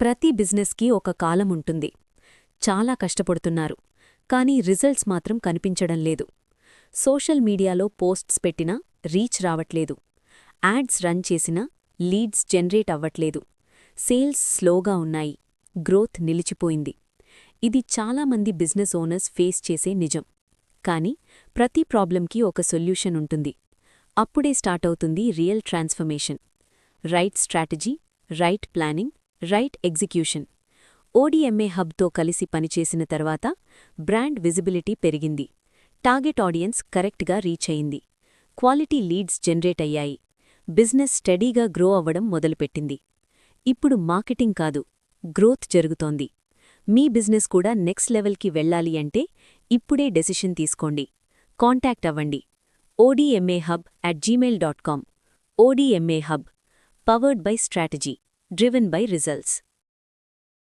ప్రతి బిజినెస్కి ఒక కాలం ఉంటుంది. చాలా కష్టపడుతున్నారు, కానీ రిజల్ట్స్ మాత్రం కనిపించడం లేదు. సోషల్ మీడియాలో పోస్ట్స్ పెట్టినా రీచ్ రావట్లేదు. యాడ్స్ రన్ చేసినా లీడ్స్ జనరేట్ అవ్వట్లేదు. సేల్స్ స్లోగా ఉన్నాయి, గ్రోత్ నిలిచిపోయింది. ఇది చాలామంది బిజినెస్ ఓనర్స్ ఫేస్ చేసే నిజం. కానీ ప్రతి ప్రాబ్లంకి ఒక సొల్యూషన్ ఉంటుంది. అప్పుడే స్టార్ట్ అవుతుంది real transformation. Right strategy, right planning, right execution. ODMA హబ్తో కలిసి పనిచేసిన తర్వాత బ్రాండ్ విజిబిలిటీ పెరిగింది. టార్గెట్ ఆడియన్స్ కరెక్ట్గా రీచ్ అయింది. క్వాలిటీ లీడ్స్ జనరేట్ అయ్యాయి. బిజినెస్ స్టడీగా గ్రో అవ్వడం మొదలుపెట్టింది. ఇప్పుడు మార్కెటింగ్ కాదు, గ్రోత్ జరుగుతోంది. మీ బిజినెస్ కూడా నెక్స్ట్ లెవెల్కి వెళ్ళాలి అంటే ఇప్పుడే డెసిషన్ తీసుకోండి. కాంటాక్ట్ అవ్వండి. odmahub@gmail.com. ODMA Hub, powered by strategy, driven by results.